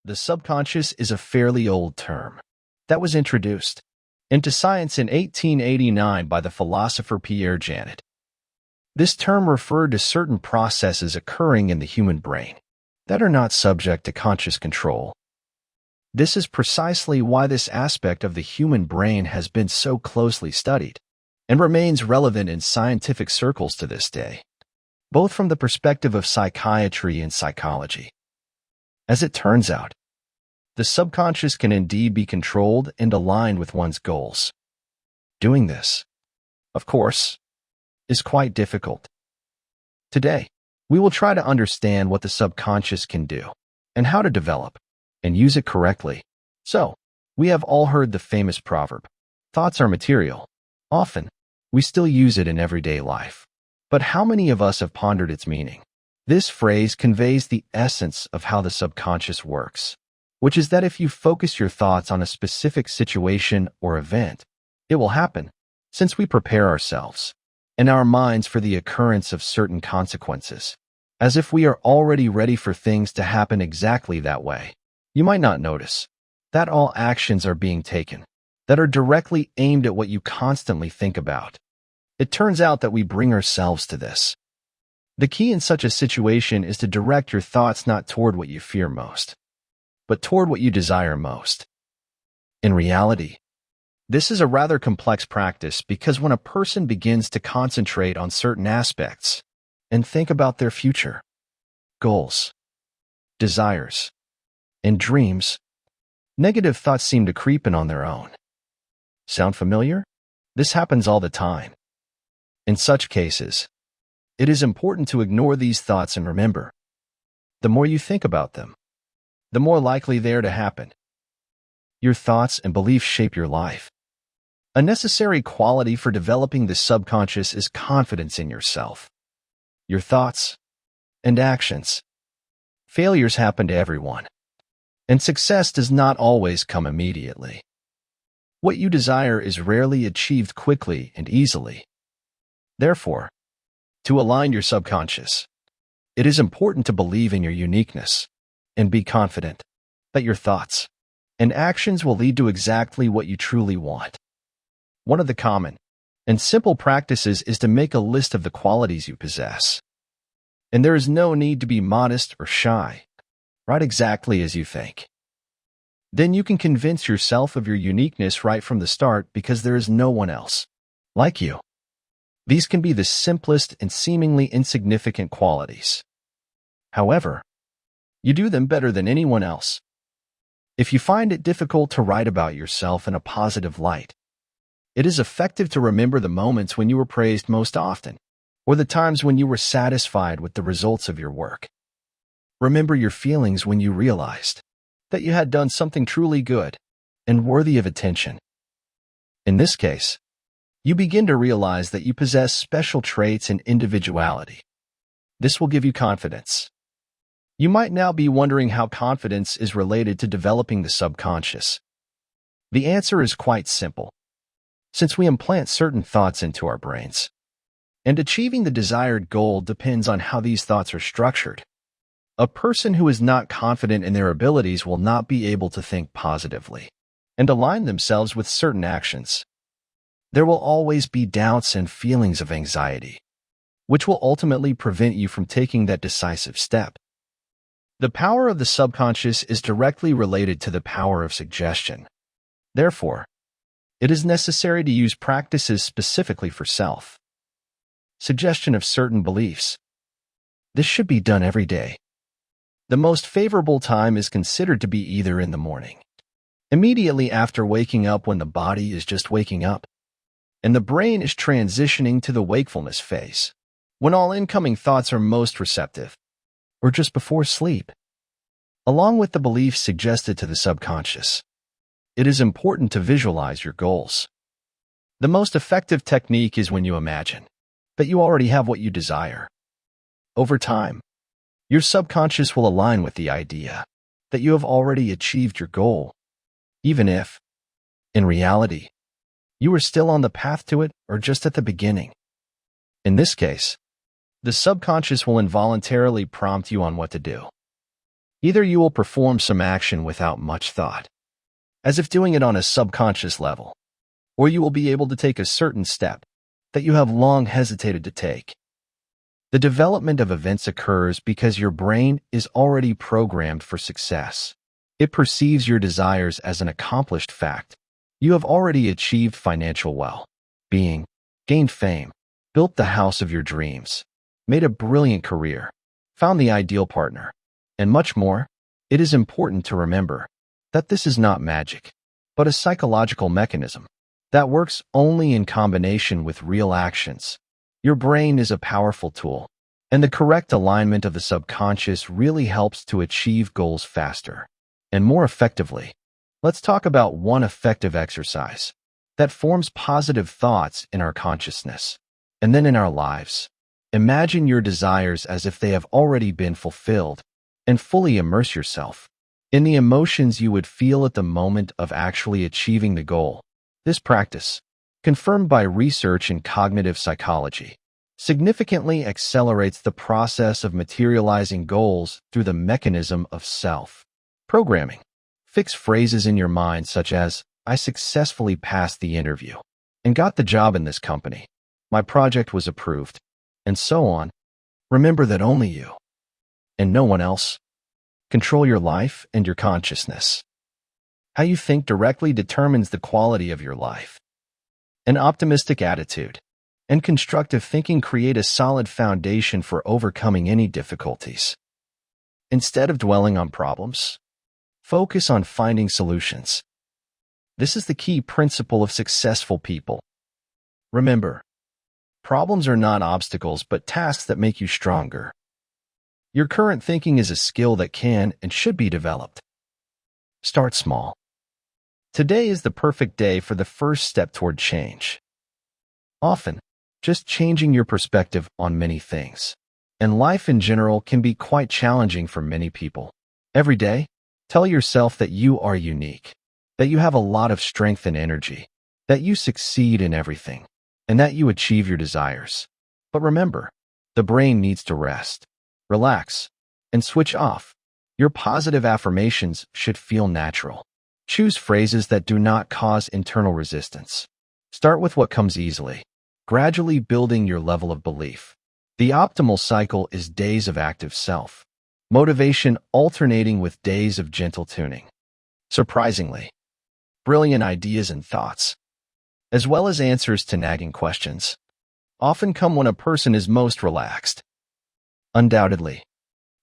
The subconscious is a fairly old term that was introduced into science in 1889 by the philosopher Pierre Janet. This term referred to certain processes occurring in the human brain that are not subject to conscious control. This is precisely why this aspect of the human brain has been so closely studied and remains relevant in scientific circles to this day, both from the perspective of psychiatry and psychology. As it turns out, the subconscious can indeed be controlled and aligned with one's goals. Doing this, of course, is quite difficult. Today, we will try to understand what the subconscious can do and how to develop and use it correctly. So, we have all heard the famous proverb, "Thoughts are material." Often, we still use it in everyday life. But how many of us have pondered its meaning? This phrase conveys the essence of how the subconscious works, which is that if you focus your thoughts on a specific situation or event, it will happen, since we prepare ourselves and our minds for the occurrence of certain consequences, as if we are already ready for things to happen exactly that way. You might not notice that all actions are being taken that are directly aimed at what you constantly think about. It turns out that we bring ourselves to this. The key in such a situation is to direct your thoughts not toward what you fear most, but toward what you desire most. In reality, this is a rather complex practice because when a person begins to concentrate on certain aspects and think about their future, goals, desires, and dreams, negative thoughts seem to creep in on their own. Sound familiar? This happens all the time. In such cases, it is important to ignore these thoughts and remember, the more you think about them, the more likely they are to happen. Your thoughts and beliefs shape your life. A necessary quality for developing the subconscious is confidence in yourself, your thoughts, and actions. Failures happen to everyone, and success does not always come immediately. What you desire is rarely achieved quickly and easily. Therefore, to align your subconscious, it is important to believe in your uniqueness and be confident that your thoughts and actions will lead to exactly what you truly want. One of the common and simple practices is to make a list of the qualities you possess. And there is no need to be modest or shy. Write exactly as you think. Then you can convince yourself of your uniqueness right from the start because there is no one else like you. These can be the simplest and seemingly insignificant qualities. However, you do them better than anyone else. If you find it difficult to write about yourself in a positive light, it is effective to remember the moments when you were praised most often, or the times when you were satisfied with the results of your work. Remember your feelings when you realized that you had done something truly good and worthy of attention. In this case, you begin to realize that you possess special traits and individuality. This will give you confidence. You might now be wondering how confidence is related to developing the subconscious. The answer is quite simple. Since we implant certain thoughts into our brains, and achieving the desired goal depends on how these thoughts are structured. A person who is not confident in their abilities will not be able to think positively and align themselves with certain actions. There will always be doubts and feelings of anxiety, which will ultimately prevent you from taking that decisive step. The power of the subconscious is directly related to the power of suggestion. Therefore, it is necessary to use practices specifically for self. Suggestion of certain beliefs. This should be done every day. The most favorable time is considered to be either in the morning, immediately after waking up when the body is just waking up, and the brain is transitioning to the wakefulness phase, when all incoming thoughts are most receptive, or just before sleep. Along with the beliefs suggested to the subconscious, it is important to visualize your goals. The most effective technique is when you imagine that you already have what you desire. Over time, your subconscious will align with the idea that you have already achieved your goal, even if, in reality, you are still on the path to it or just at the beginning. In this case, the subconscious will involuntarily prompt you on what to do. Either you will perform some action without much thought, as if doing it on a subconscious level, or you will be able to take a certain step that you have long hesitated to take. The development of events occurs because your brain is already programmed for success. It perceives your desires as an accomplished fact. You have already achieved financial well-being, gained fame, built the house of your dreams, made a brilliant career, found the ideal partner, and much more. It is important to remember that this is not magic, but a psychological mechanism that works only in combination with real actions. Your brain is a powerful tool, and the correct alignment of the subconscious really helps to achieve goals faster and more effectively. Let's talk about one effective exercise that forms positive thoughts in our consciousness and then in our lives. Imagine your desires as if they have already been fulfilled and fully immerse yourself in the emotions you would feel at the moment of actually achieving the goal. This practice, confirmed by research in cognitive psychology, significantly accelerates the process of materializing goals through the mechanism of self-programming. Fix phrases in your mind such as, "I successfully passed the interview and got the job in this company. My project was approved," and so on. Remember that only you, and no one else, control your life and your consciousness. How you think directly determines the quality of your life. An optimistic attitude and constructive thinking create a solid foundation for overcoming any difficulties. Instead of dwelling on problems, focus on finding solutions. This is the key principle of successful people. Remember, problems are not obstacles but tasks that make you stronger. Your current thinking is a skill that can and should be developed. Start small. Today is the perfect day for the first step toward change. Often, just changing your perspective on many things and life in general can be quite challenging for many people. Every day, tell yourself that you are unique, that you have a lot of strength and energy, that you succeed in everything, and that you achieve your desires. But remember, the brain needs to rest, relax, and switch off. Your positive affirmations should feel natural. Choose phrases that do not cause internal resistance. Start with what comes easily, gradually building your level of belief. The optimal cycle is days of active self-motivation alternating with days of gentle tuning. Surprisingly, brilliant ideas and thoughts, as well as answers to nagging questions, often come when a person is most relaxed. Undoubtedly,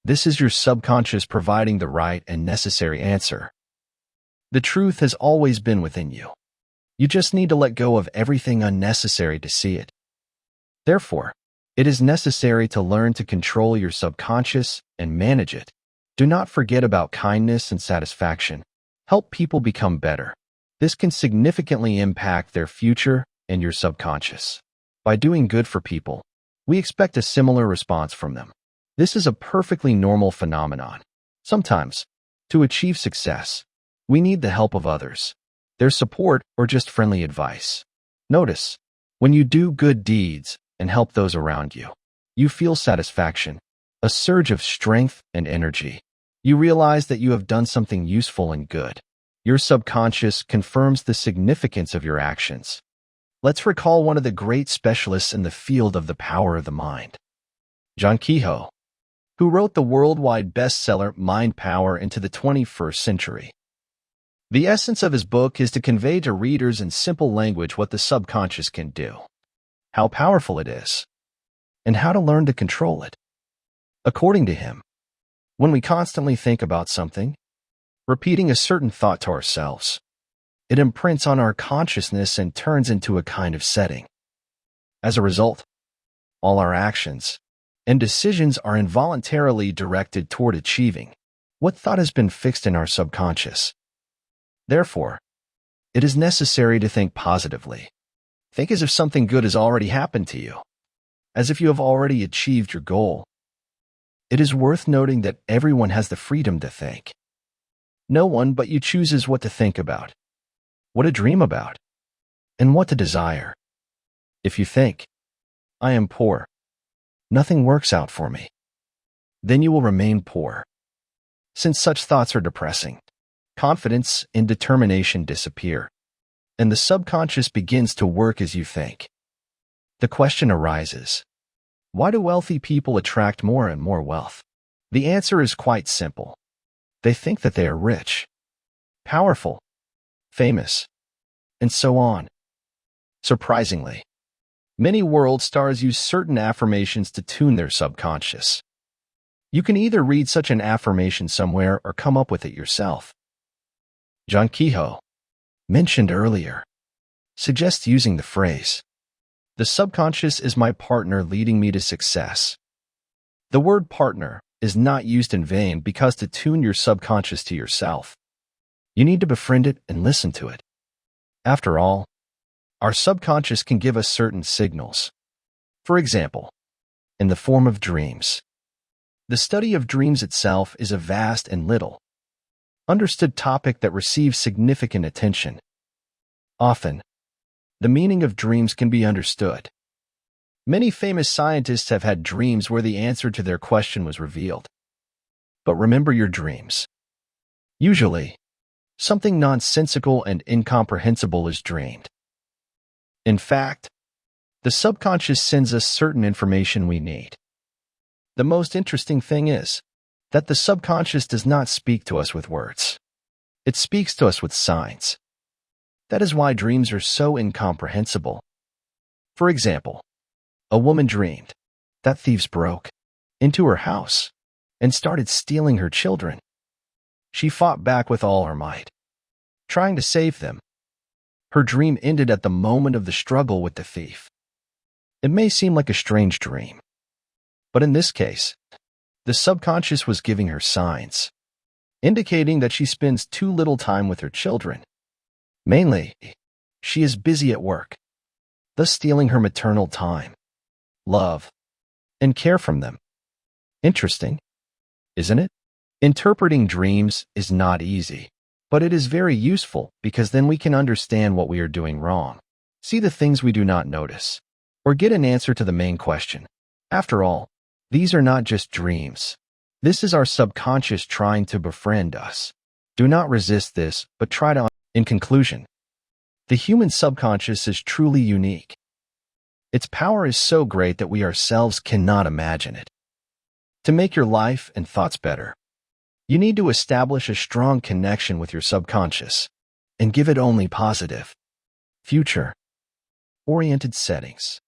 this is your subconscious providing the right and necessary answer. The truth has always been within you. You just need to let go of everything unnecessary to see it. Therefore, it is necessary to learn to control your subconscious and manage it. Do not forget about kindness and satisfaction. Help people become better. This can significantly impact their future and your subconscious. By doing good for people, we expect a similar response from them. This is a perfectly normal phenomenon. Sometimes, to achieve success, we need the help of others, their support, or just friendly advice. Notice, when you do good deeds and help those around you, you feel satisfaction, a surge of strength and energy. You realize that you have done something useful and good. Your subconscious confirms the significance of your actions. Let's recall one of the great specialists in the field of the power of the mind, John Kehoe, who wrote the worldwide bestseller Mind Power into the 21st century. The essence of his book is to convey to readers in simple language what the subconscious can do, how powerful it is, and how to learn to control it. According to him, when we constantly think about something, repeating a certain thought to ourselves, it imprints on our consciousness and turns into a kind of setting. As a result, all our actions and decisions are involuntarily directed toward achieving what thought has been fixed in our subconscious. Therefore, it is necessary to think positively. Think as if something good has already happened to you, as if you have already achieved your goal. It is worth noting that everyone has the freedom to think. No one but you chooses what to think about, what to dream about, and what to desire. If you think, "I am poor, nothing works out for me," then you will remain poor. Since such thoughts are depressing, confidence and determination disappear, and the subconscious begins to work as you think. The question arises, why do wealthy people attract more and more wealth? The answer is quite simple. They think that they are rich, powerful, famous, and so on. Surprisingly, many world stars use certain affirmations to tune their subconscious. You can either read such an affirmation somewhere or come up with it yourself. John Kehoe, mentioned earlier, suggests using the phrase, "The subconscious is my partner leading me to success." The word partner is not used in vain because to tune your subconscious to yourself, you need to befriend it and listen to it. After all, our subconscious can give us certain signals. For example, in the form of dreams. The study of dreams itself is a vast and little understood topic that receives significant attention. Often, the meaning of dreams can be understood. Many famous scientists have had dreams where the answer to their question was revealed. But remember your dreams. Usually, something nonsensical and incomprehensible is dreamed. In fact, the subconscious sends us certain information we need. The most interesting thing is that the subconscious does not speak to us with words. It speaks to us with signs. That is why dreams are so incomprehensible. For example, a woman dreamed that thieves broke into her house and started stealing her children. She fought back with all her might, trying to save them. Her dream ended at the moment of the struggle with the thief. It may seem like a strange dream, but in this case, the subconscious was giving her signs, indicating that she spends too little time with her children. Mainly, she is busy at work, thus stealing her maternal time, love, and care from them. Interesting, isn't it? Interpreting dreams is not easy, but it is very useful because then we can understand what we are doing wrong, see the things we do not notice, or get an answer to the main question. After all, these are not just dreams. This is our subconscious trying to befriend us. Do not resist this, but try to. In conclusion, the human subconscious is truly unique. Its power is so great that we ourselves cannot imagine it. To make your life and thoughts better, you need to establish a strong connection with your subconscious and give it only positive, future-oriented settings.